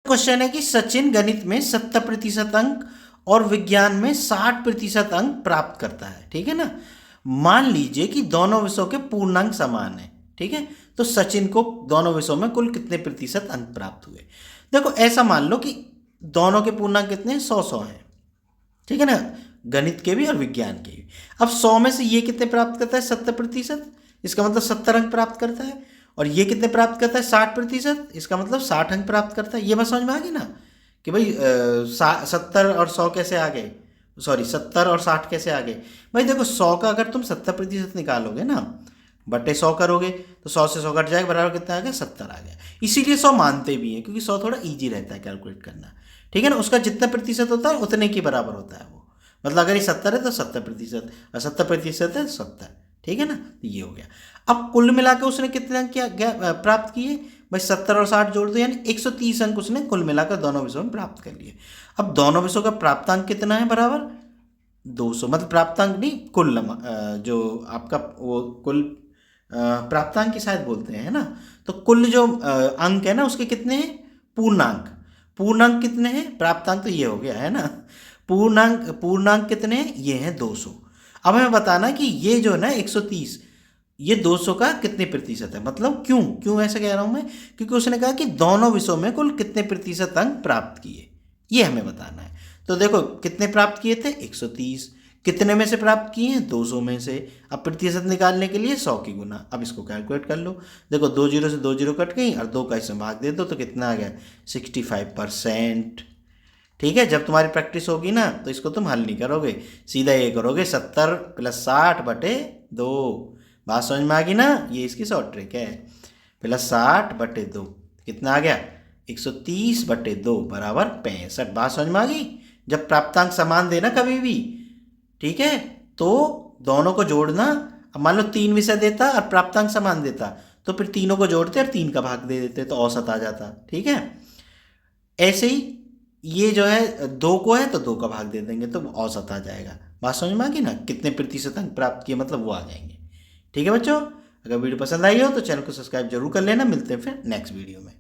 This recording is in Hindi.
क्वेश्चन है कि सचिन गणित में 70% अंक और विज्ञान में 60% अंक प्राप्त करता है, ठीक है ना। मान लीजिए कि दोनों विषयों के पूर्णांक समान है, ठीक है। तो सचिन को दोनों विषयों में कुल कितने प्रतिशत अंक प्राप्त हुए। देखो ऐसा मान लो कि दोनों के पूर्णांक कितने हैं, 100 हैं, ठीक है ना, गणित के भी और विज्ञान के भी। अब 100 में से ये कितने प्राप्त करता है, 70%, इसका मतलब 70 अंक प्राप्त करता है। और ये कितने प्राप्त करता है, 60%, इसका मतलब 60 अंक प्राप्त करता है। ये बात समझ में आ गई ना कि भाई 70 और 100 कैसे आ गए, सॉरी 70 और 60 कैसे आ गए। भाई देखो 100 का अगर तुम 70% निकालोगे ना, बटे 100 करोगे तो 100 से 100 कट जाएगा, बराबर कितना आ गया, 70 आ गया। इसीलिए 100 मानते भी हैं, क्योंकि 100 थोड़ा ईजी रहता है कैलकुलेट करना, ठीक है ना। उसका जितना प्रतिशत होता है उतने के बराबर होता है वो। मतलब अगर ये 70 है तो 70%, और 70% है 70, ठीक है ना। तो ये हो गया। अब कुल मिला के उसने कितने अंक प्राप्त किए, भाई 70 और 60 जोड़ दो, यानी 130 अंक उसने कुल मिलाकर दोनों विषयों में प्राप्त कर लिए। अब दोनों विषयों का प्राप्तांक कितना है, बराबर 200। मतलब प्राप्तांक नहीं, कुल जो आपका वो कुल प्राप्तांक की शायद बोलते हैं, है ना। तो कुल जो अंक है ना उसके कितने हैं, पूर्णांक। पूर्णांक कितने हैं, प्राप्तांक तो ये हो गया, है ना। पूर्णांक कितने हैं, ये हैं 200। अब हमें बताना कि ये जो है ना 130, ये 200 का कितने प्रतिशत है। मतलब क्यों क्यों ऐसा कह रहा हूं मैं, क्योंकि उसने कहा कि दोनों विषयों में कुल कितने प्रतिशत अंक प्राप्त किए, ये हमें बताना है। तो देखो कितने प्राप्त किए थे, 130। कितने में से प्राप्त किए हैं, 200 में से। अब प्रतिशत निकालने के लिए 100 की गुना। अब इसको कैलकुलेट कर लो। देखो 2 जीरो से 2 जीरो कट गई और 2 का इसमें भाग दे दो तो कितना आ गया, 65%। ठीक है, जब तुम्हारी प्रैक्टिस होगी ना तो इसको तुम हल नहीं करोगे, सीधा ये करोगे 70 + 60/2। बात समझ में आ गई ना, ये इसकी शॉर्ट ट्रिक है। +60/2 कितना आ गया, 130/2 बराबर 65। बात समझ में आ गई। जब प्राप्तांक समान देना कभी भी, ठीक है, तो दोनों को जोड़ना। अब मान लो 3 विषय देता और प्राप्तांक समान देता, तो फिर तीनों को जोड़ते और 3 का भाग दे देते तो औसत आ जाता, ठीक है। ऐसे ही ये जो है 2 को है तो 2 का भाग दे देंगे तो औसत आ जाएगा। बात समझ में आ गई ना, कितने प्रतिशत अंक प्राप्त किए मतलब वो आ जाएंगे। ठीक है बच्चों, अगर वीडियो पसंद आई हो तो चैनल को सब्सक्राइब जरूर कर लेना। मिलते हैं फिर नेक्स्ट वीडियो में।